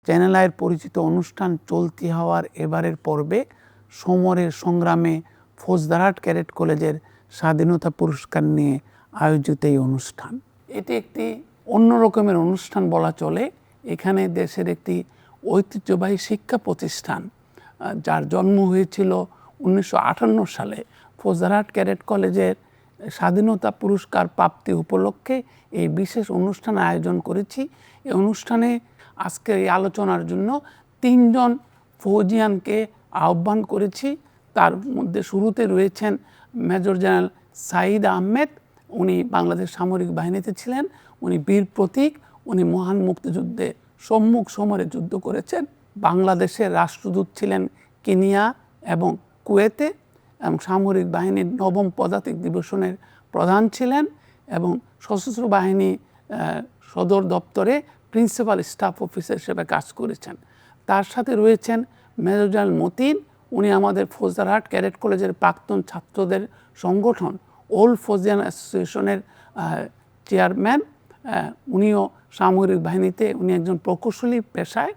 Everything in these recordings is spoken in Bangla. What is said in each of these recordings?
চ্যানেল আইয়ের পরিচিত অনুষ্ঠান চলতি হওয়ার এবারের পর্বে সমরের সংগ্রামে ফৌজদারহাট ক্যাডেট কলেজের স্বাধীনতা পুরস্কার নিয়ে আয়োজিত এই অনুষ্ঠান। এটি একটি অন্য রকমের অনুষ্ঠান বলা চলে। এখানে দেশের একটি ঐতিহ্যবাহী শিক্ষা প্রতিষ্ঠান যার জন্ম হয়েছিল 1958 সালে ফৌজদারহাট ক্যাডেট কলেজের স্বাধীনতা পুরস্কার প্রাপ্তি উপলক্ষে এই বিশেষ অনুষ্ঠান আয়োজন করেছি। এই অনুষ্ঠানে আজকের এই আলোচনার জন্য 3 জন ফৌজিয়ানকে আহ্বান করেছি। তার মধ্যে শুরুতে রয়েছেন মেজর জেনারেল সাঈদ আহমেদ। উনি বাংলাদেশ সামরিক বাহিনীতে ছিলেন, উনি বীর প্রতীক, উনি মহান মুক্তিযুদ্ধে সম্মুখ সমরে যুদ্ধ করেছেন। বাংলাদেশের রাষ্ট্রদূত ছিলেন কেনিয়া এবং কুয়েতে, এবং সামরিক বাহিনীর 9ম পদাতিক ডিভিশনের প্রধান ছিলেন এবং সশস্ত্র বাহিনী সদর দপ্তরে প্রিন্সিপাল স্টাফ অফিসার হিসেবে কাজ করেছেন। তার সাথে রয়েছেন মেজর জেনারেল মতিন। উনি আমাদের ফৌজদারহাট ক্যাডেট কলেজের প্রাক্তন ছাত্রদের সংগঠন ওল্ড ফৌজিয়ান অ্যাসোসিয়েশনের চেয়ারম্যান। উনিও সামরিক বাহিনীতে, উনি একজন প্রকৌশলী পেশায়,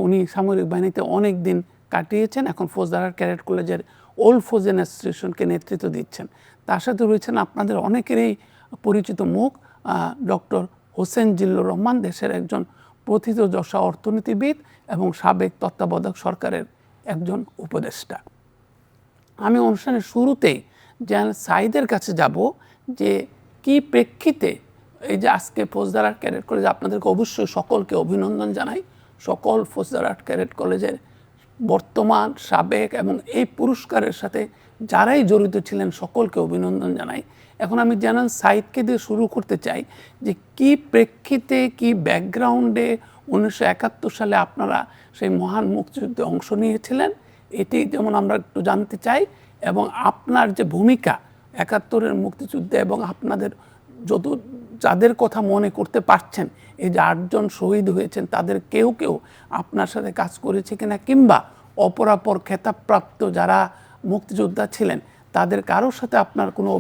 উনি সামরিক বাহিনীতে অনেক দিন কাটিয়েছেন, এখন ফৌজদারহাট ক্যাডেট কলেজের ওল্ড ফৌজিয়ান অ্যাসোসিয়েশনকে নেতৃত্ব দিচ্ছেন। তার সাথে রয়েছেন আপনাদের অনেকেরই পরিচিত মুখ ডক্টর হোসেন জিল্লুর রহমান, দেশের একজন প্রথিতযশা অর্থনীতিবিদ এবং সাবেক তত্ত্বাবধায়ক সরকারের একজন উপদেষ্টা। আমি অনুষ্ঠানের শুরুতেই জেনারেল সাঈদের কাছে যাব যে কি প্রেক্ষিতে এই যে আজকে ফৌজদারহাট ক্যাডেট কলেজ, আপনাদেরকে অবশ্যই সকলকে অভিনন্দন জানাই, সকল ফৌজদারহাট ক্যাডেট কলেজের বর্তমান, সাবেক এবং এই পুরস্কারের সাথে যারাই জড়িত ছিলেন সকলকে অভিনন্দন জানাই। এখন আমি জেনারেল সাঈদকে দিয়ে শুরু করতে চাই যে কি প্রেক্ষিতে, কি ব্যাকগ্রাউন্ডে 1971 সালে আপনারা সেই মহান মুক্তিযুদ্ধে অংশ নিয়েছিলেন, এটি যেমন আমরা একটু জানতে চাই, এবং আপনার যে ভূমিকা 71-এর মুক্তিযুদ্ধে এবং আপনাদের যাদের কথা মনে করতে পারছেন, এই যে 8 জন শহীদ হয়েছেন তাদের কেউ কেউ আপনার সাথে কাজ করেছে কিনা, কিংবা অপরাপর খেতাবপ্রাপ্ত যারা মুক্তিযোদ্ধা ছিলেন তাদের কারোর সাথে আপনার কোনো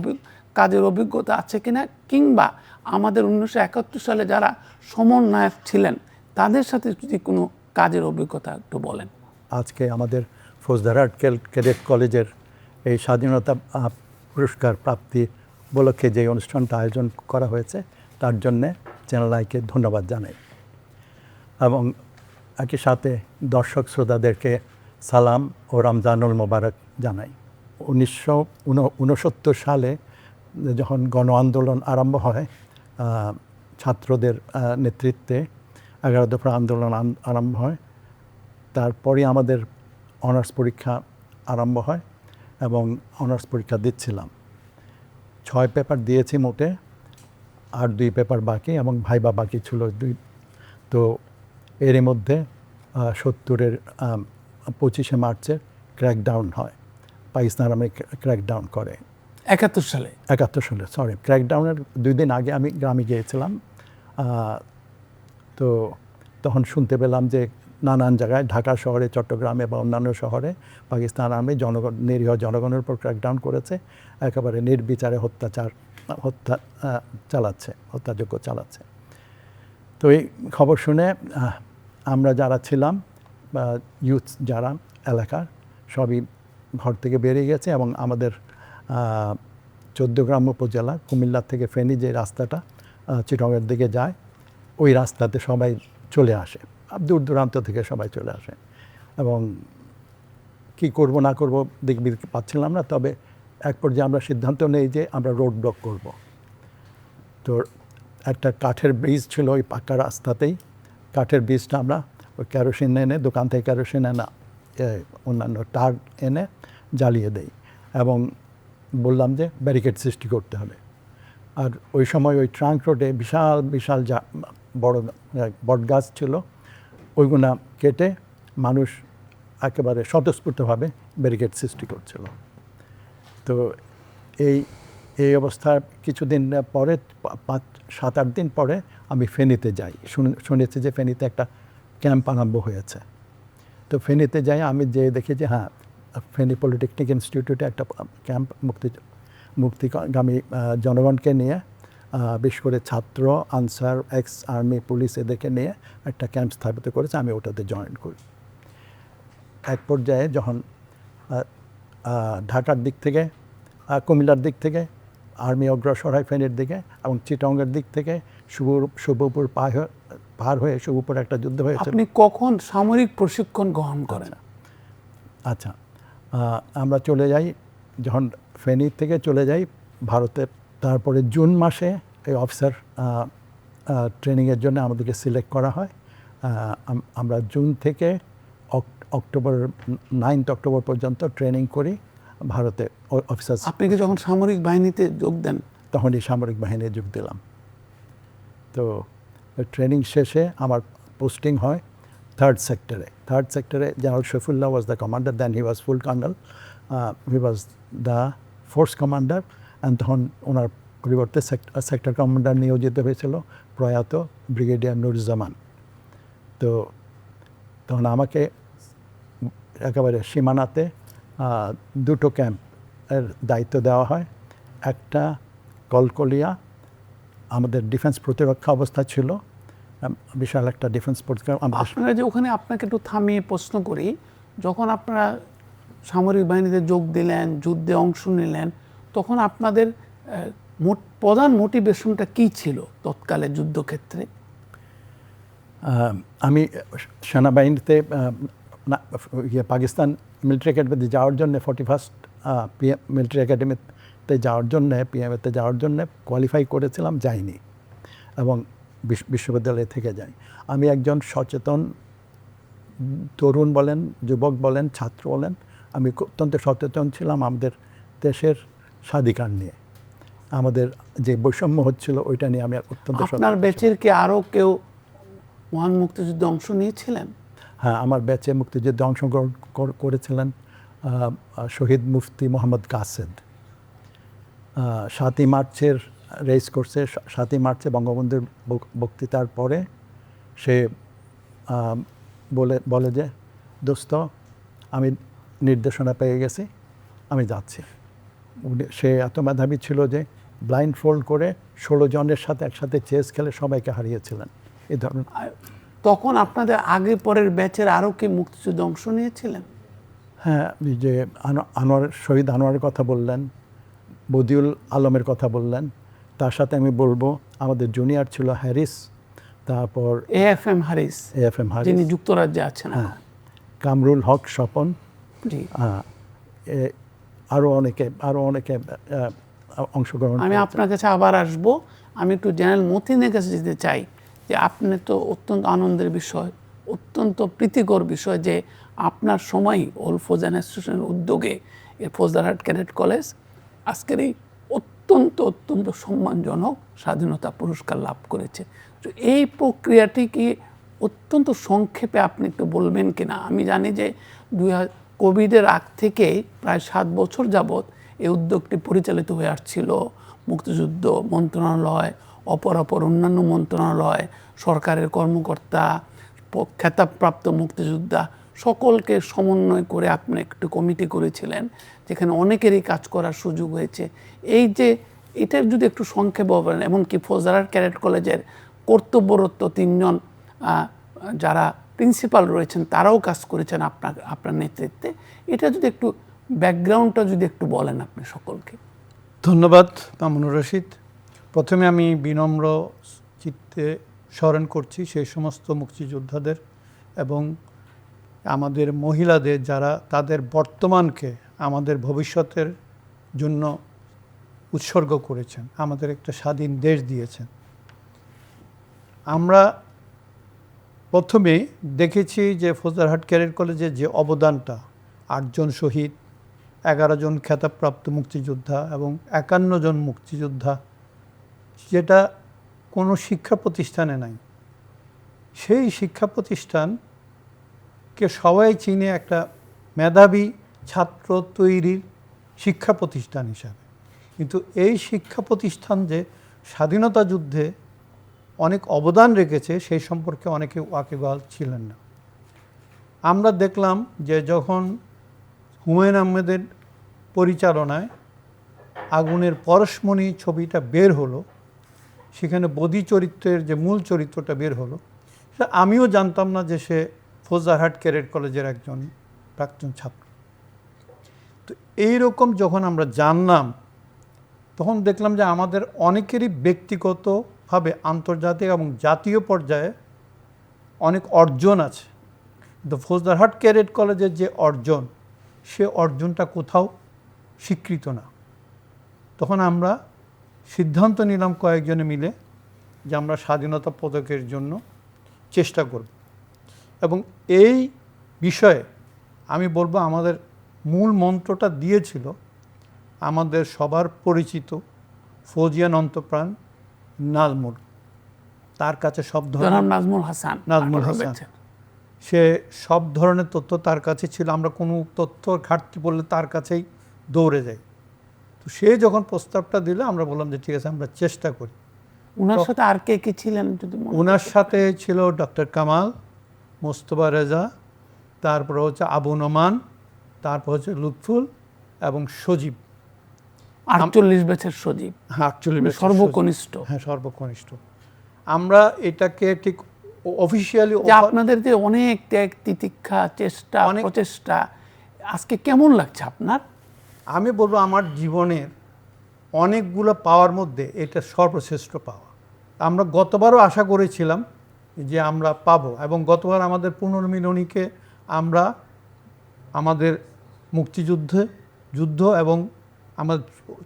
কাজের অভিজ্ঞতা আছে কিনা, কিংবা আমাদের 1971 সালে যারা সমন্বয়ক ছিলেন তাদের সাথে যদি কোনো কাজের অভিজ্ঞতা একটু বলেন। আজকে আমাদের ফৌজদারহাট ক্যাডেট কলেজের এই স্বাধীনতা পুরস্কার প্রাপ্তি উপলক্ষে যে অনুষ্ঠানটা আয়োজন করা হয়েছে তার জন্যে চ্যানেল আইকে ধন্যবাদ জানাই, এবং একই সাথে দর্শক শ্রোতাদেরকে সালাম ও রমজানুল মোবারক জানাই। 1969 সালে যখন গণ আন্দোলন আরম্ভ হয়, ছাত্রদের নেতৃত্বে 11 দফা আন্দোলন আরম্ভ হয়, তারপরে আমাদের অনার্স পরীক্ষা আরম্ভ হয় এবং অনার্স পরীক্ষা দিচ্ছিলাম। 6 পেপার দিয়েছি মোটে, আর 2 পেপার বাকি এবং ভাইবা বাকি ছিল 2। তো এরই মধ্যে 70-এর 25শে মার্চের ক্র্যাকডাউন হয়, পাকিস্তান আমি ক্র্যাকডাউন করে 71 সালে। সরি, ক্র্যাকডাউনের 2 দিন আগে আমি গ্রামে গিয়েছিলাম। তো তখন শুনতে পেলাম যে নানান জায়গায়, ঢাকা শহরে, চট্টগ্রামে বা অন্যান্য শহরে পাকিস্তান আর্মি নিরীহ জনগণের উপর ক্র্যাকডাউন করেছে, একেবারে নির্বিচারে হত্যাযজ্ঞ চালাচ্ছে। তো এই খবর শুনে আমরা যারা ছিলাম, বা ইউথ যারা এলাকার, সবই ঘর থেকে বেরিয়ে গেছে, এবং আমাদের 14 গ্রাম উপজেলা, কুমিল্লা থেকে ফেনী যে রাস্তাটা চিটাগংয়ের দিকে যায়, ওই রাস্তাতে সবাই চলে আসে, দূর দূরান্ত থেকে সবাই চলে আসে, এবং কি করব না করব দেখবি পাচ্ছিলাম না। তবে এক পর্যায়ে আমরা সিদ্ধান্ত নেই যে আমরা রোড ব্লক করব। তো একটা কাঠের ব্রিজ ছিল ওই পাকা রাস্তাতেই, কাঠের ব্রিজটা আমরা ওই কেরোসিন এনে, দোকান থেকে কেরোসিন এনে, অন্যান্য টার এনে জ্বালিয়ে দেই, এবং বললাম যে ব্যারিকেড সৃষ্টি করতে হবে। আর ওই সময় ওই ট্রাঙ্ক রোডে বিশাল বিশাল বড় বট গাছ ছিল, ওইগুলা কেটে মানুষ একেবারে স্বতঃস্ফূর্তভাবে ব্যারিকেড সৃষ্টি করছিল। তো এই অবস্থার কিছুদিন পরে, 5-7-8 দিন পরে আমি ফেনীতে যাই। শুনেছি যে ফেনীতে একটা ক্যাম্প আরম্ভ হয়েছে। তো ফেনীতে যাই, আমি যেয়ে দেখি যে হ্যাঁ, ফেনী পলিটেকনিক ইনস্টিটিউটে একটা ক্যাম্প মুক্তিগামী জনগণকে নিয়ে বিশেষ করে ছাত্র, আনসার, এক্স আর্মি, পুলিশ এদেরকে নিয়ে একটা ক্যাম্প স্থাপিত করেছে। আমি ওটাতে জয়েন করি। এক পর্যায়ে যখন ঢাকার দিক থেকে, কুমিল্লার দিক থেকে আর্মি অগ্রসর হয় ফেনীর দিকে, এবং চিটাগংয়ের দিক থেকে শুভপুর পার হয়ে শুভপুর একটা যুদ্ধ হয়েছিল। আপনি কখন সামরিক প্রশিক্ষণ গ্রহণ করেন? আচ্ছা, আমরা চলে যাই, যখন ফেনী থেকে চলে যাই ভারতে, তারপরে জুন মাসে এই অফিসার ট্রেনিংয়ের জন্য আমাদেরকে সিলেক্ট করা হয়। আমরা জুন থেকে অক্টোবর 9 অক্টোবর পর্যন্ত ট্রেনিং করি ভারতে অফিসার। আপনি কি যখন সামরিক বাহিনীতে যোগ দেন? তখনই সামরিক বাহিনীতে যোগ দিলাম। তো ট্রেনিং শেষে আমার পোস্টিং হয় থার্ড সেক্টরে। General Shafiullah was the commander, then he was full colonel, he was the force commander. And তখন ওনার পরিবর্তে সেক্টর কমান্ডার নিয়োজিত হয়েছিল প্রয়াত ব্রিগেডিয়ার নুরুজ্জামান। তো তখন আমাকে একেবারে সীমানাতে দুটো ক্যাম্পের দায়িত্ব দেওয়া হয়। একটা কলকলিয়া, আমাদের ডিফেন্স প্রতিরক্ষা অবস্থা ছিল, বিশাল একটা ডিফেন্স প্রতিরক্ষা। আপনারা যে ওখানে, আপনাকে একটু থামিয়ে প্রশ্ন করি, যখন আপনারা সামরিক বাহিনীতে যোগ দিলেন, যুদ্ধে অংশ নিলেন, তখন আপনাদের প্রধান মোটিভেশনটা কী ছিল তৎকালে যুদ্ধক্ষেত্রে? আমি সেনাবাহিনীতে পাকিস্তান মিলিটারি একাডেমিতে যাওয়ার জন্য 41st মিলিটারি একাডেমিতে যাওয়ার জন্য, পিএমএতে যাওয়ার জন্য কোয়ালিফাই করেছিলাম, যাইনি, এবং বিশ্ববিদ্যালয় থেকে যাই। আমি একজন সচেতন তরুণ বলেন, যুবক বলেন, ছাত্র বলেন, আমি অত্যন্ত সচেতন ছিলাম আমাদের দেশের স্বাধিকার নিয়ে। আমাদের যে বৈষম্য হচ্ছিল ওইটা নিয়ে আমি অত্যন্ত। আপনার ব্যাচের কি আরও কেউ মহান মুক্তিযুদ্ধে অংশ নিয়েছিলেন? হ্যাঁ, আমার ব্যাচে মুক্তিযুদ্ধে অংশগ্রহণ করেছিলেন শহীদ মুফতি মোহাম্মদ কাসেদ। 7ই মার্চের রেস করছে, 7ই মার্চে বঙ্গবন্ধুর বক্তৃতার পরে সে বলে যে, দোস্ত আমি নির্দেশনা পেয়ে গেছি, আমি যাচ্ছি। সে এত মেধাবী ছিল যে ব্লাইন্ড ফোল্ড করে 16 জনের সাথে একসাথে চেস খেলে সবাইকে হারিয়েছিলেন। এই ধরনের। তখন আপনাদের আগে পরের ব্যাচের আরও কি মুক্তিযুদ্ধে অংশ নিয়েছিলেন? হ্যাঁ, যে শহীদ আনোয়ারের কথা বললেন, বদিউল আলমের কথা বললেন, তার সাথে আমি বলবো আমাদের জুনিয়র ছিল হ্যারিস, তারপর এএফএম হারিস, যিনি যুক্তরাজ্যে আছেন। হ্যাঁ, কামরুল হক স্বপন, জি, আরও অনেকে অংশগ্রহণ। আমি আপনার কাছে আবার আসব। আমি একটু জেনারেল মতিনের কাছে যেতে চাই যে আপনি তো অত্যন্ত আনন্দের বিষয়, অত্যন্ত প্রীতিকর বিষয় যে আপনার সময়ই ওল ফৌজ অ্যাসোসিয়েশনের উদ্যোগে এই ফৌজদারহাট ক্যাডেট কলেজ আজকের এই অত্যন্ত সম্মানজনক স্বাধীনতা পুরস্কার লাভ করেছে। তো এই প্রক্রিয়াটি কি অত্যন্ত সংক্ষেপে আপনি একটু বলবেন কিনা? আমি জানি যে কোভিডের আগ থেকেই প্রায় 7 বছর যাবৎ এই উদ্যোগটি পরিচালিত হয়ে আসছিল। মুক্তিযুদ্ধ মন্ত্রণালয়, অপর অন্যান্য মন্ত্রণালয়, সরকারের কর্মকর্তা, খেতাবপ্রাপ্ত মুক্তিযোদ্ধা সকলকে সমন্বয় করে আপনি একটু কমিটি করেছিলেন, যেখানে অনেকেরই কাজ করার সুযোগ হয়েছে। এই যে এটার যদি একটু সংক্ষেপে বলেন, এমনকি ফৌজদারহাট ক্যাডেট কলেজের কর্তব্যরত 3 জন যারা প্রিন্সিপাল রয়েছেন তারাও কাজ করেছেন আপনার নেতৃত্বে। এটা যদি একটু ব্যাকগ্রাউন্ডটা যদি একটু বলেন আপনি সকলকে। ধন্যবাদ মামুনুর রশিদ। প্রথমে আমি বিনম্র চিত্তে স্মরণ করছি সেই সমস্ত মুক্তিযোদ্ধাদের এবং আমাদের মহিলাদের যারা তাদের বর্তমানকে আমাদের ভবিষ্যতের জন্য উৎসর্গ করেছেন, আমাদের একটা স্বাধীন দেশ দিয়েছেন। আমরা প্রথমে দেখেছি যে ফৌজদারহাট ক্যাডেট কলেজের যে অবদানটা, 8 জন শহীদ, 11 জন খেতাবপ্রাপ্ত মুক্তিযোদ্ধা এবং 51 জন মুক্তিযোদ্ধা, যেটা কোনো শিক্ষা প্রতিষ্ঠানে নাই। সেই শিক্ষা প্রতিষ্ঠানকে সবাই চিনে একটা মেধাবী ছাত্র তৈরির শিক্ষা প্রতিষ্ঠান হিসাবে। কিন্তু এই শিক্ষা প্রতিষ্ঠান যে স্বাধীনতা যুদ্ধে অনেক অবদান রেখেছে সেই সম্পর্কে অনেকে ওয়াকিবহাল ছিলেন না। আমরা দেখলাম যে যখন হুমায়ুন আহমেদের পরিচালনায় আগুনের পরশমণি ছবিটা বের হলো, সেখানে বদি চরিত্রের যে মূল চরিত্রটা বের হলো, সেটা আমিও জানতাম না যে সে ফৌজদারহাট ক্যাডেট কলেজের একজন প্রাক্তন ছাত্র। তো এইরকম যখন আমরা জানলাম, তখন দেখলাম যে আমাদের অনেকেরই ব্যক্তিগতভাবে আন্তর্জাতিক এবং জাতীয় পর্যায়ে অনেক অর্জন আছে, কিন্তু ফৌজদারহাট ক্যাডেট কলেজের যে অর্জন, সে অর্জনটা কোথাও স্বীকৃত না। তখন আমরা সিদ্ধান্ত নিলাম কয়েকজনে মিলে যে আমরা স্বাধীনতা পদকের জন্য চেষ্টা করব। এবং এই বিষয়ে আমি বলবো আমাদের মূল মন্ত্রটা দিয়েছিল আমাদের সবার পরিচিত ফৌজিয়ান অন্তপ্রাণ নাজমুল। তার কাছে সব ধরনের নাজমুল হাসান, নাজমুল হাসান, সে সব ধরনের তথ্য তার কাছে ছিল। আমরা কোনো তথ্য ঘাটতি পড়লে তার কাছেই দৌড়ে যাই। তো সে যখন প্রস্তাবটা দিল, আমরা বললাম যে ঠিক আছে, আমরা চেষ্টা করি। ওনার সাথে আর কে কে ছিলেন যদি ওনার সাথে ছিল ডক্টর কামাল, মোস্তফা রেজা, তারপর হচ্ছে আবু নোমান, তারপর হচ্ছে লুৎফুল এবং সজীব। 48 ব্যাচের সজীব, 48 সর্বকনিষ্ঠ। হ্যাঁ, সর্বকনিষ্ঠ। আমরা এটাকে ঠিক অফিসিয়ালি আপনাদের যে অনেক ত্যাগ তিতিক্ষা চেষ্টা প্রচেষ্টা, আজকে কেমন লাগছে আপনার? আমি বলবো আমার জীবনের অনেকগুলো পাওয়ার মধ্যে এটা সর্বশ্রেষ্ঠ পাওয়া। আমরা গতবারও আশা করেছিলাম যে আমরা পাবো, এবং গতবার আমাদের পুনর্মিলনীকে আমরা আমাদের যুদ্ধ এবং আমাদের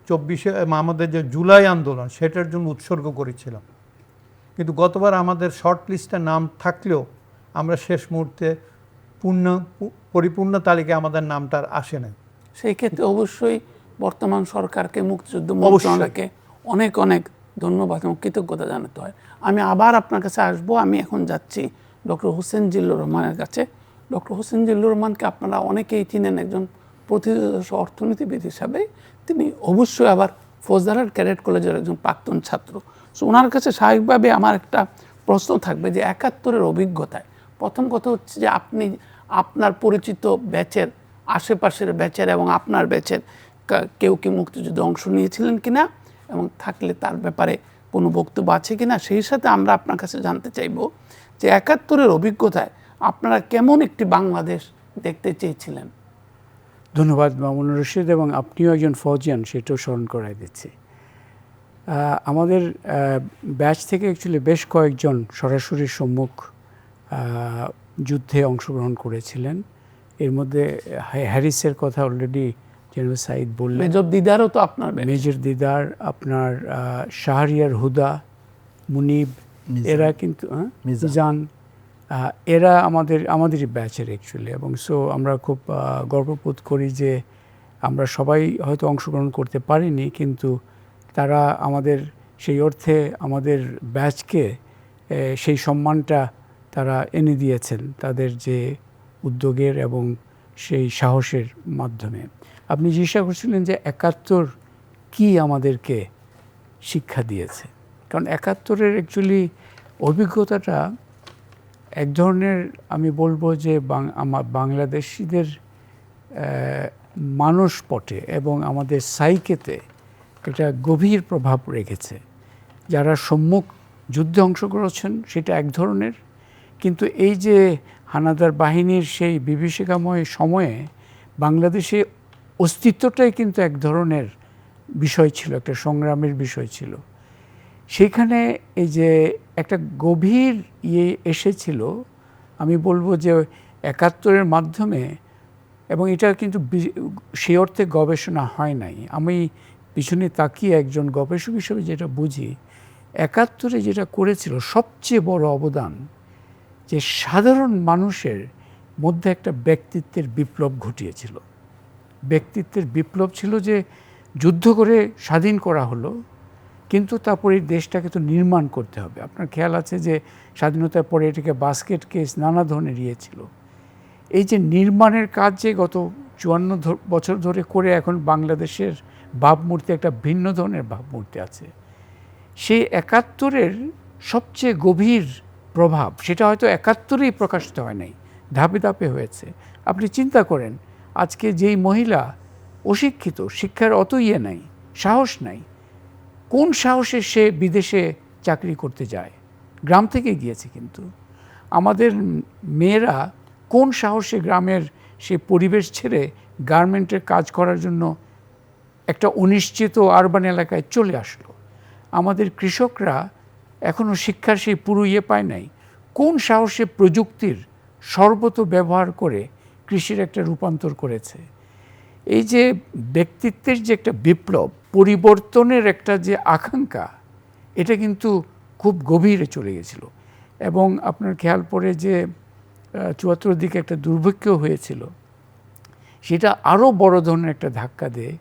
24 আমাদের যে জুলাই আন্দোলন, সেটার জন্য উৎসর্গ করেছিলাম। কিন্তু গতবার আমাদের শর্ট লিস্টে নাম থাকলেও আমরা শেষ মুহূর্তে পরিপূর্ণ তালিকায় আমাদের নামটা আর আসে নাই। সেই ক্ষেত্রে অবশ্যই বর্তমান সরকারকে, মুক্তিযুদ্ধ মন্ত্রণালয়কে অনেক অনেক ধন্যবাদ এবং কৃতজ্ঞতা জানাতে হয়। আমি আবার আপনার কাছে আসব। আমি এখন যাচ্ছি ডক্টর হোসেন জিল্লুর রহমানের কাছে। ডক্টর হোসেন জিল্লুর রহমানকে আপনারা অনেকেই চিনেন একজন প্রথিতযশা অর্থনীতিবিদ হিসাবে। তিনি অবশ্যই আবার ফৌজদারহাট ক্যাডেট কলেজের একজন প্রাক্তন ছাত্র। সো ওনার কাছে স্বাভাবিকভাবে আমার একটা প্রশ্ন থাকবে যে 71-এর অভিজ্ঞতায় প্রথম কথা হচ্ছে যে আপনি আপনার পরিচিত ব্যাচের, আশেপাশের ব্যাচের এবং আপনার ব্যাচের কেউ কি মুক্তিযুদ্ধে অংশ নিয়েছিলেন কিনা, এবং থাকলে তার ব্যাপারে কোনো বক্তব্য আছে কিনা। সেই সাথে আমরা আপনার কাছে জানতে চাইব যে 71-এর অভিজ্ঞতায় আপনারা কেমন একটি বাংলাদেশ দেখতে চেয়েছিলেন। ধন্যবাদ মামুনুর রশিদ, এবং আপনিও একজন ফৌজিয়ান, সেটাও স্মরণ করাই দিচ্ছি। আমাদের ব্যাচ থেকে অ্যাকচুয়ালি বেশ কয়েকজন সরাসরি সম্মুখ যুদ্ধে অংশগ্রহণ করেছিলেন। এর মধ্যে হ্যারিসের কথা অলরেডি জেনারেল সাইদ বললেন। মেজর দিদারও তো আপনার, মেজর দিদার, আপনার শাহরিয়ার হুদা, মুনিব, এরা কিন্তু মিজান, এরা আমাদেরই ব্যাচের অ্যাকচুয়ালি। এবং সো আমরা খুব গর্ববোধ করি যে আমরা সবাই হয়তো অংশগ্রহণ করতে পারিনি, কিন্তু তারা আমাদের সেই অর্থে আমাদের ব্যাচকে সেই সম্মানটা তারা এনে দিয়েছেন তাদের যে উদ্যোগের এবং সেই সাহসের মাধ্যমে। আপনি জিজ্ঞাসা করছিলেন যে 71 কি আমাদেরকে শিক্ষা দিয়েছে। কারণ 71-এর অ্যাকচুয়ালি অভিজ্ঞতাটা এক ধরনের, আমি বলবো যে আমার বাংলাদেশিদের মানসপটে এবং আমাদের সাইকেতে একটা গভীর প্রভাব রেখেছে। যারা সম্মুখ যুদ্ধে অংশগ্রহণ সেটা এক ধরনের, কিন্তু এই যে হানাদার বাহিনীর সেই বিভীষিকাময় সময়ে বাংলাদেশে অস্তিত্বটাই কিন্তু এক ধরনের বিষয় ছিল, একটা সংগ্রামের বিষয় ছিল। সেখানে এই যে একটা গভীর এসেছিল, আমি বলবো যে 71-এর মাধ্যমে। এবং এটা কিন্তু সেই অর্থে গবেষণা হয় নাই। আমি পিছনে তাকিয়ে একজন গবেষক হিসেবে যেটা বুঝি, 71-এ যেটা করেছিল সবচেয়ে বড় অবদান, যে সাধারণ মানুষের মধ্যে একটা ব্যক্তিত্বের বিপ্লব ঘটিয়েছিল। ব্যক্তিত্বের বিপ্লব ছিল যে যুদ্ধ করে স্বাধীন করা হলো, কিন্তু তারপরে এই দেশটাকে তো নির্মাণ করতে হবে। আপনার খেয়াল আছে যে স্বাধীনতার পরে এটাকে বাস্কেট কেস নানা ধরনের ছিল। এই যে নির্মাণের কাজ যে গত 54 বছর ধরে করে এখন বাংলাদেশের ভাবমূর্তি একটা ভিন্ন ধরনের ভাবমূর্তি আছে। সেই 71-এর সবচেয়ে গভীর প্রভাব, সেটা হয়তো 71-এই প্রকাশিত হয় নাই, ধাপে ধাপে হয়েছে। আপনি চিন্তা করেন, আজকে যেই মহিলা অশিক্ষিত, শিক্ষার অত নাই, সাহস নাই, কোন সাহসে সে বিদেশে চাকরি করতে যায়, গ্রাম থেকে গিয়েছে। কিন্তু আমাদের মেয়েরা কোন সাহসে গ্রামের সে পরিবেশ ছেড়ে গার্মেন্টের কাজ করার জন্য একটা অনিশ্চিত আরবান এলাকায় চলে আসলো? আমাদের কৃষকরা এখনও শিক্ষার সেই পুরো পায় নাই। কোন সাহসে প্রযুক্তির সর্বত ব্যবহার করে কৃষির একটা রূপান্তর করেছে? এই যে ব্যক্তিত্বের যে একটা বিপ্লব, পরিবর্তনের একটা যে আকাঙ্ক্ষা, এটা কিন্তু খুব গভীরে চলে গেছিল। এবং আপনার খেয়াল পড়ে যে ৭৪ দিকে একটা দুর্ভিক্ষ হয়েছিল, সেটা আরও বড় ধরনের একটা ধাক্কা দেয়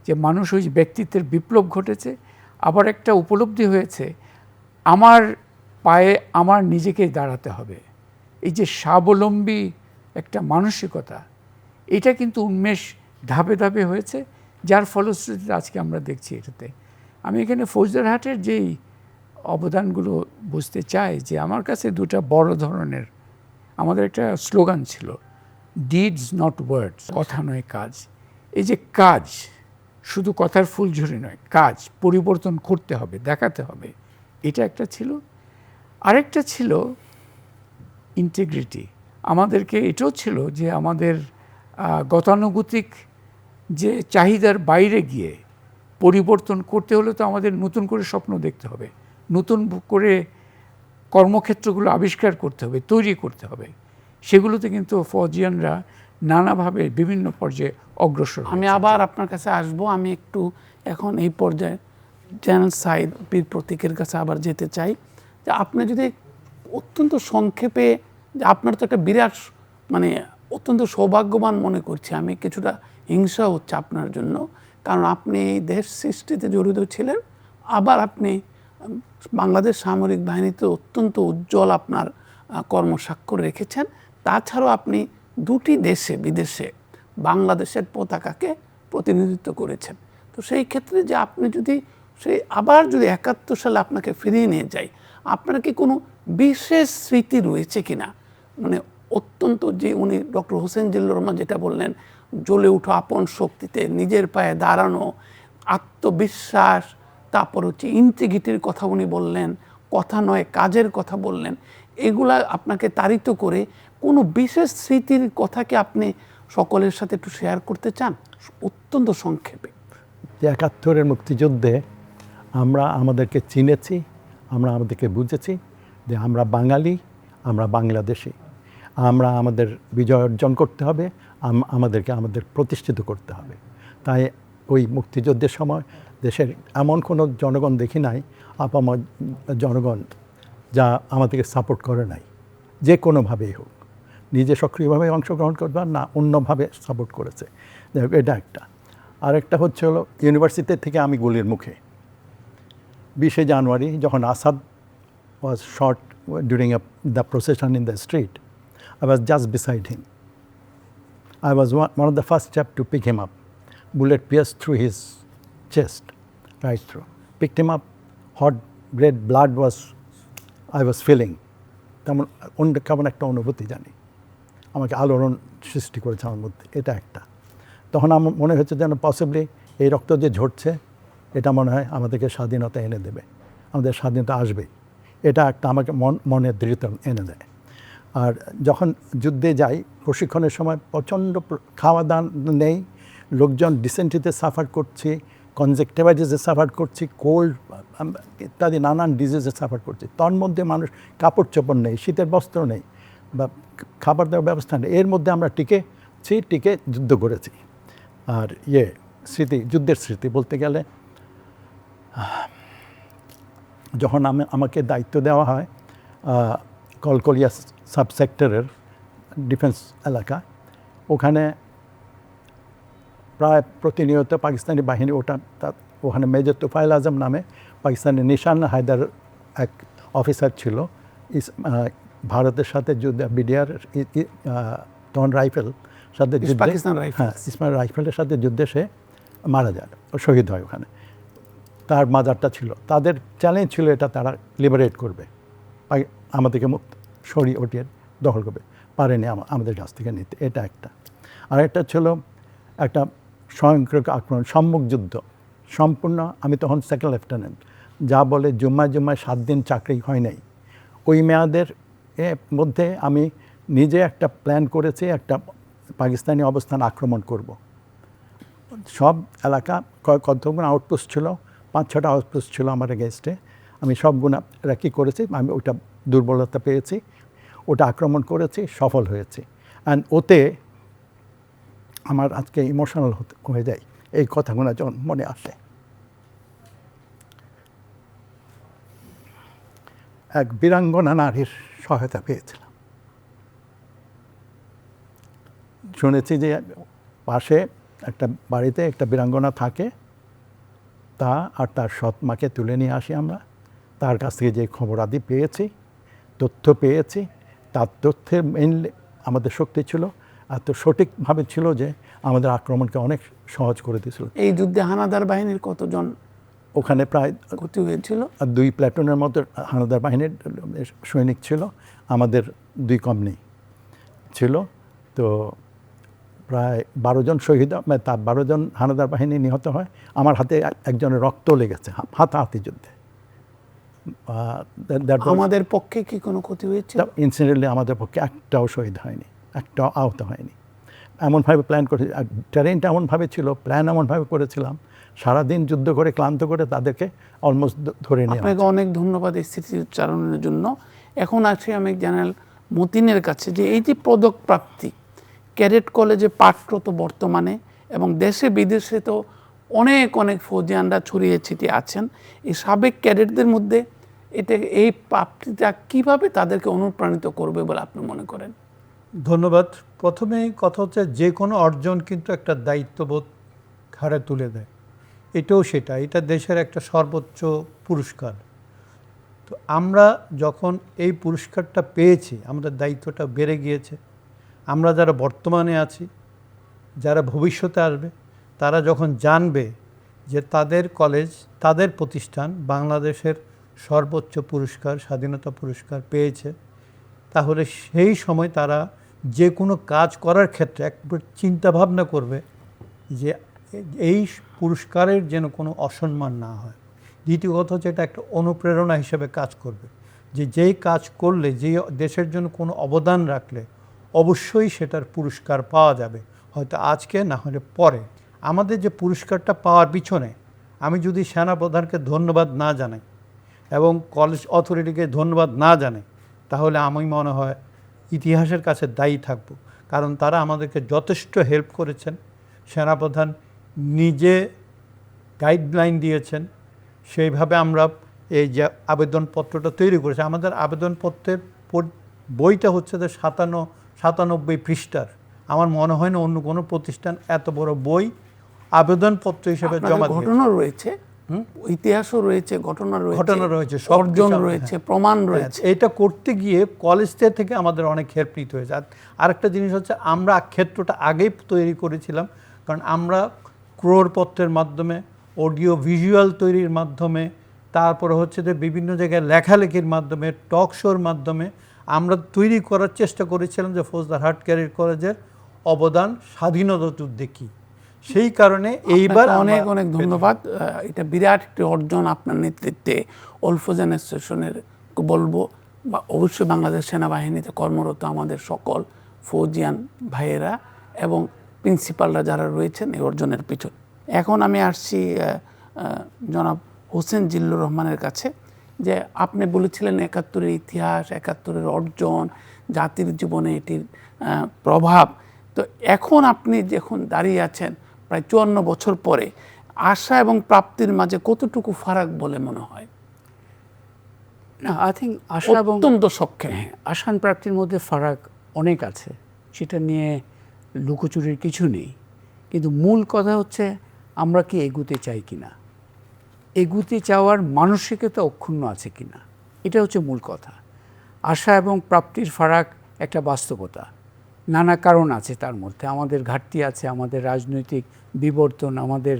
যে মানুষ ওই যে ব্যক্তিত্বের বিপ্লব ঘটেছে, আবার একটা উপলব্ধি হয়েছে আমার পায়ে আমার নিজেকেই দাঁড়াতে হবে। এই যে স্বাবলম্বী একটা মানসিকতা, এটা কিন্তু উন্মেষ ধাপে ধাপে হয়েছে, যার ফলশ্রুতিতে আজকে আমরা দেখছি এটাতে। আমি এখানে ফৌজদারহাটের যেই অবদানগুলো বুঝতে চাই, যে আমার কাছে দুটা বড় ধরনের, আমাদের একটা স্লোগান ছিল, ডিডস নট ওয়ার্ডস, কথা নয় কাজ। এই যে কাজ, শুধু কথার ফুলঝুরি নয়, কাজ পরিবর্তন করতে হবে, দেখাতে হবে, এটা একটা ছিল। আরেকটা ছিল ইন্টিগ্রিটি। আমাদেরকে এটাও ছিল যে আমাদের গতানুগতিক যে চাহিদার বাইরে গিয়ে পরিবর্তন করতে হলে তো আমাদের নতুন করে স্বপ্ন দেখতে হবে, নতুন করে কর্মক্ষেত্রগুলো আবিষ্কার করতে হবে, তৈরি করতে হবে। সেগুলোতে কিন্তু ফৌজিয়ানরা নানাভাবে বিভিন্ন পর্যায়ে অগ্রসর। আমি আবার আপনার কাছে আসব। আমি একটু এখন এই পর্যায়ে জেনারেল সাইদ বীর প্রতীকের কাছে আবার যেতে চাই, যে আপনি যদি অত্যন্ত সংক্ষেপে, যে আপনার তো একটা বিরাট মানে অত্যন্ত সৌভাগ্যবান মনে করছি আমি, কিছুটা হিংসা হচ্ছে আপনার জন্য, কারণ আপনি দেশ সৃষ্টিতে জড়িত ছিলেন, আবার আপনি বাংলাদেশ সামরিক বাহিনীতে অত্যন্ত উজ্জ্বল আপনার কর্মস্বাক্ষর রেখেছেন। তাছাড়াও আপনি দুটি দেশে বিদেশে বাংলাদেশের পতাকাকে প্রতিনিধিত্ব করেছেন। তো সেই ক্ষেত্রে যে আপনি যদি সেই আবার যদি ৭১ সালে আপনাকে ফিরিয়ে নিয়ে যাই, আপনার কি কোনো বিশেষ স্মৃতি রয়েছে কিনা? মানে অত্যন্ত যে উনি ডক্টর হোসেন জিল্লুর রহমান যেটা বললেন, জ্বলে উঠো আপন শক্তিতে, নিজের পায়ে দাঁড়ানো, আত্মবিশ্বাস, তারপর হচ্ছে ইন্টিগ্রিটির কথা উনি বললেন, কথা নয় কাজের কথা বললেন, এগুলা আপনাকে তাড়িত করে কোনো বিশেষ স্মৃতির কথা কি আপনি সকলের সাথে একটু শেয়ার করতে চান, অত্যন্ত সংক্ষেপে? যে ৭১-এর মুক্তিযুদ্ধে আমরা আমাদেরকে চিনেছি, আমরা আমাদেরকে বুঝেছি যে আমরা বাঙালি, আমরা বাংলাদেশি, আমরা আমাদের বিজয় অর্জন করতে হবে, আমাদেরকে আমাদের প্রতিষ্ঠিত করতে হবে। তাই ওই মুক্তিযুদ্ধের সময় দেশের এমন কোনো জনগণ দেখি নাই, আপামর জনগণ, যা আমাদেরকে সাপোর্ট করে নাই, যে কোনোভাবেই হোক, নিজে সক্রিয়ভাবে অংশগ্রহণ করবে না অন্যভাবে সাপোর্ট করেছে। এটা একটা। আরেকটা হচ্ছে হলো ইউনিভার্সিটি থেকে আমি গুলির মুখে 20শে জানুয়ারি যখন Asad was shot during the procession in the street, I was just beside him. I was one of the first step to pick him up. Bullet pierced through his chest, right through. Picked him up, hot red blood I was feeling. কেমন একটা অনুভূতি জানি, আমাকে আলোড়ন সৃষ্টি করেছে আমার মধ্যে, এটা একটা। তখন আমার মনে হচ্ছে যেন পসিবলি এই রক্ত যে ঝরছে, এটা মনে হয় আমাদেরকে স্বাধীনতা এনে দেবে, আমাদের স্বাধীনতা আসবেই, এটা একটা আমাকে মনে দৃঢ়তা এনে দেয়। আর যখন যুদ্ধে যাই, প্রশিক্ষণের সময় প্রচণ্ড খাওয়া দাওয়া নেই, লোকজন ডিসেন্ট্রিতে সাফার করছি, কনজেক্টিভাইটিসে সাফার করছি, কোল্ড ইত্যাদি নানান ডিজিজে সাফার করছি। তার মধ্যে মানুষ কাপড় চোপড় নেই, শীতের বস্ত্র নেই, বা খাবার দাবার ব্যবস্থা নেই, এর মধ্যে আমরা টিকে যুদ্ধ করেছি। আর স্মৃতি, যুদ্ধের স্মৃতি বলতে গেলে, যখন আমাকে দায়িত্ব দেওয়া হয় কলকলিয়া সাবসেক্টরের ডিফেন্স এলাকা, ওখানে প্রায় প্রতিনিয়ত পাকিস্তানি বাহিনী, ওখানে মেজর তোফায়েল আজম নামে পাকিস্তানি নিশান হায়দার এক অফিসার ছিল, ভারতের সাথে যুদ্ধ, বিডিআর তখন রাইফেল সাথে যুদ্ধে, হ্যাঁ ইসমাইল রাইফেলের সাথে যুদ্ধে সে মারা যায়, ও শহীদ হয় ওখানে। তার মাজারটা ছিল, তাদের চ্যালেঞ্জ ছিল এটা তারা লিবারেট করবে, আমাদেরকে সরিয়ে ওঠিয়ে দখল করবে, পারেনি আমাদের কাছ থেকে নিতে, এটা একটা। আর একটা ছিল একটা স্বয়ংক্রিয় আক্রমণ, সম্মুখ যুদ্ধ সম্পূর্ণ। আমি তখন সেকেন্ড লেফটেন্যান্ট, যা বলে জুম্মায় 7 দিন চাকরি হয় নাই, ওই মেয়াদের মধ্যে আমি নিজে একটা প্ল্যান করেছি, একটা পাকিস্তানি অবস্থান আক্রমণ করব। সব এলাকা কতগুলো আউটপোস্ট ছিল, 5-6টা আউটপোস্ট ছিল আমার এগেনস্টে। আমি সবগুলো র্যাকি করেছি, আমি ওটা দুর্বলতা পেয়েছি, ওটা আক্রমণ করেছি, সফল হয়েছি। অ্যান্ড ওতে আমার আজকে ইমোশনাল হয়ে যায় এই কথাগুলো যখন মনে আসে। এক বীরাঙ্গনা নারীর সহায়তা পেয়েছিলাম। শুনেছি যে পাশে একটা বাড়িতে একটা বীরাঙ্গনা থাকে, তা আর তার সৎ মাকে তুলে নিয়ে আসি আমরা। তার কাছ থেকে যে খবরাদি পেয়েছি, তথ্য পেয়েছি, তার তথ্যের মেইনলি আমাদের শক্তি ছিল, এত সঠিকভাবে ছিল যে আমাদের আক্রমণকে অনেক সহজ করে দিয়েছিল। এই যুদ্ধে হানাদার বাহিনীর কতজন ওখানে প্রায় ক্ষতি হয়েছিল? 2 প্ল্যাটুনের মতো হানাদার বাহিনীর সৈনিক ছিল, আমাদের 2 কম ছিল। তো প্রায় 12 জন শহীদ, তার 12 জন হানাদার বাহিনী নিহত হয়। আমার হাতে একজনের রক্ত লেগেছে হাতাহাতি যুদ্ধে। আমাদের পক্ষে কি কোনো ক্ষতি হয়েছে? ইনসিডেন্টলি আমাদের পক্ষে একটাও শহীদ হয়নি, একটাও আহত হয়নি। এমনভাবে প্ল্যান করে, আর ট্রেনটা এমনভাবে ছিল, প্ল্যান এমনভাবে করেছিলাম, সারাদিন যুদ্ধ করে ক্লান্ত করে তাদেরকে অলমোস্ট ধরে নিয়ে। আপনাকে অনেক ধন্যবাদ এই স্মৃতি উচ্চারণের জন্য। এখন আসি আমি জেনারেল মতিনের কাছে, যে এই যে পদক প্রাপ্তি, ক্যাডেট কলেজে পাঠরত বর্তমানে এবং দেশে বিদেশে তো অনেক অনেক ফৌজিয়ানরা ছড়িয়ে ছিটিয়ে আছেন, এই সাবেক ক্যাডেটদের মধ্যে এই প্রাপ্তিটা কিভাবে তাদেরকে অনুপ্রাণিত করবে বলে আপনি মনে করেন? ধন্যবাদ। প্রথমেই কথা হচ্ছে, যে কোনো অর্জন কিন্তু একটা দায়িত্ববোধ ঘাড়ে তুলে দেয়। এটাও সেটা, এটা দেশের একটা সর্বোচ্চ পুরস্কার। তো আমরা যখন এই পুরস্কারটা পেয়েছি, আমাদের দায়িত্বটা বেড়ে গিয়েছে। আমরা যারা বর্তমানে আছি, যারা ভবিষ্যতে আসবে, তারা যখন জানবে যে তাদের কলেজ, তাদের প্রতিষ্ঠান বাংলাদেশের সর্বোচ্চ পুরস্কার, স্বাধীনতা পুরস্কার পেয়েছে, তাহলে সেই সময় তারা যে কোনো কাজ করার ক্ষেত্রে একবার চিন্তাভাবনা করবে যে এই পুরস্কারের যেন কোনো অসম্মান না হয়। দ্বিতীয় কথা হচ্ছে, এটা একটা অনুপ্রেরণা হিসেবে কাজ করবে, যে যেই কাজ করলে, যে দেশের জন্য কোনো অবদান রাখলে অবশ্যই সেটার পুরস্কার পাওয়া যাবে, হয়তো আজকে না হলে পরে। আমাদের যে পুরস্কারটা পাওয়ার পিছনে আমি যদি সেনাপ্রধানকে ধন্যবাদ না জানাই এবং কলেজ অথরিটিকে ধন্যবাদ না জানাই, তাহলে আমি মনে হয় ইতিহাসের কাছে দায়ী থাকব। কারণ তারা আমাদেরকে যথেষ্ট হেল্প করেছেন। সেনাপ্রধান নিজে গাইডলাইন দিয়েছেন, সেইভাবে আমরা এই যে আবেদনপত্রটা তৈরি করেছি। আমাদের আবেদনপত্রের বইটা হচ্ছে যে 97 পৃষ্ঠার। আমার মনে হয় না অন্য কোনো প্রতিষ্ঠান এত বড় বই আবেদনপত্র হিসেবে জমা দিয়েছে। ঘটনা রয়েছে, ইতিহাসও রয়েছে, ঘটনা রয়েছে, অর্জন রয়েছে, প্রমাণ রয়েছে। এটা করতে গিয়ে কলেজ থেকে আমাদের অনেক হেল্প নিতে হয়েছে। আরেকটা জিনিস হচ্ছে, আমরা ক্ষেত্রটা আগেই তৈরি করেছিলাম, কারণ আমরা ক্রোড়পত্রের মাধ্যমে, অডিও ভিজুয়াল তৈরির মাধ্যমে, তারপরে হচ্ছে যে বিভিন্ন জায়গায় লেখালেখির মাধ্যমে, টক শোর মাধ্যমে আমরা তৈরি করার চেষ্টা করেছিলাম যে ফৌজদারহাট ক্যাডেট কলেজের অবদান স্বাধীনতা যুদ্ধে কী। সেই কারণে এইবার অনেক অনেক ধন্যবাদ। এটা বিরাট একটি অর্জন আপনার নেতৃত্বে। অল্প জেনারেশনের বলবো, অবশ্যই বাংলাদেশ সেনাবাহিনীতে কর্মরত আমাদের সকল ফৌজিয়ান ভাইয়েরা এবং প্রিন্সিপালরা যারা রয়েছেন এই অর্জনের পিছন। এখন আমি আসছি জনাব হোসেন জিল্লুর রহমানের কাছে, যে আপনি বলেছিলেন ৭১-এর ইতিহাস, ৭১-এর অর্জন, জাতির জীবনে এটির প্রভাব। তো এখন আপনি যখন দাঁড়িয়ে আছেন প্রায় ৫৪ বছর পরে, আশা এবং প্রাপ্তির মাঝে কতটুকু ফারাক বলে মনে হয়? না, আই থিঙ্ক আশা এবং অত্যন্ত সক্ষম। আশা এবং প্রাপ্তির মধ্যে ফারাক অনেক আছে, সেটা নিয়ে লুকোচুরির কিছু নেই। কিন্তু মূল কথা হচ্ছে, আমরা কি এগুতে চাই কিনা, এগুতে চাওয়ার মানসিকতা অক্ষুণ্ণ আছে কিনা, এটা হচ্ছে মূল কথা। আশা এবং প্রাপ্তির ফারাক একটা বাস্তবতা, নানা কারণ আছে তার মধ্যে। আমাদের ঘাটতি আছে, আমাদের রাজনৈতিক বিবর্তন, আমাদের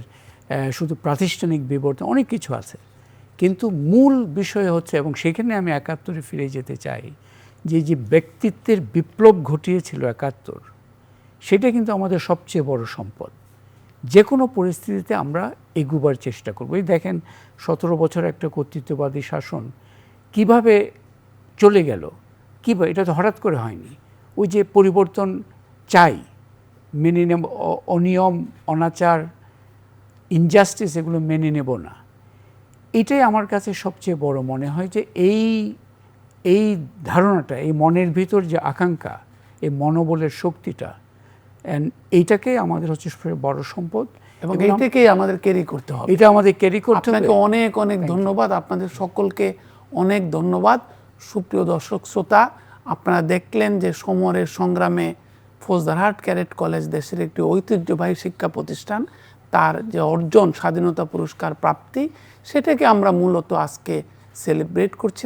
শুধু প্রাতিষ্ঠানিক বিবর্তন, অনেক কিছু আছে। কিন্তু মূল বিষয় হচ্ছে, এবং সেখানে আমি ৭১-এ ফিরে যেতে চাই, যে ব্যক্তিত্বের বিপ্লব ঘটিয়েছিল ৭১, সেটা কিন্তু আমাদের সবচেয়ে বড় সম্পদ। যে কোনো পরিস্থিতিতে আমরা এগুবার চেষ্টা করব। এই দেখেন 17 বছর একটা কর্তৃত্ববাদী শাসন কিভাবে চলে গেল, কীভাবে, এটা তো হঠাৎ করে হয়নি। ওই যে পরিবর্তন চাই, মেনে নেব, অনিয়ম, অনাচার, ইনজাস্টিস এগুলো মেনে নেব না, এটাই আমার কাছে সবচেয়ে বড় মনে হয় যে এই ধারণাটা, এই মনের ভিতর যে আকাঙ্ক্ষা, এই মনোবলের শক্তিটা, এইটাকে আমাদের হচ্ছে বড় সম্পদ এবং এইটাকেই আমাদের ক্যারি করতে হবে। এটা আমাদের ক্যারি করতে হবে। আপনাকে অনেক অনেক ধন্যবাদ, আপনাদের সকলকে অনেক ধন্যবাদ। সুপ্রিয় দর্শক শ্রোতা, আপনারা দেখলেন যে সমরের সংগ্রামে ফৌজদারহাট ক্যাডেট কলেজ দেশের একটি ঐতিহ্যবাহী শিক্ষা প্রতিষ্ঠান, তার যে অর্জন স্বাধীনতা পুরস্কার প্রাপ্তি, সেটাকে আমরা মূলত আজকে সেলিব্রেট করছি।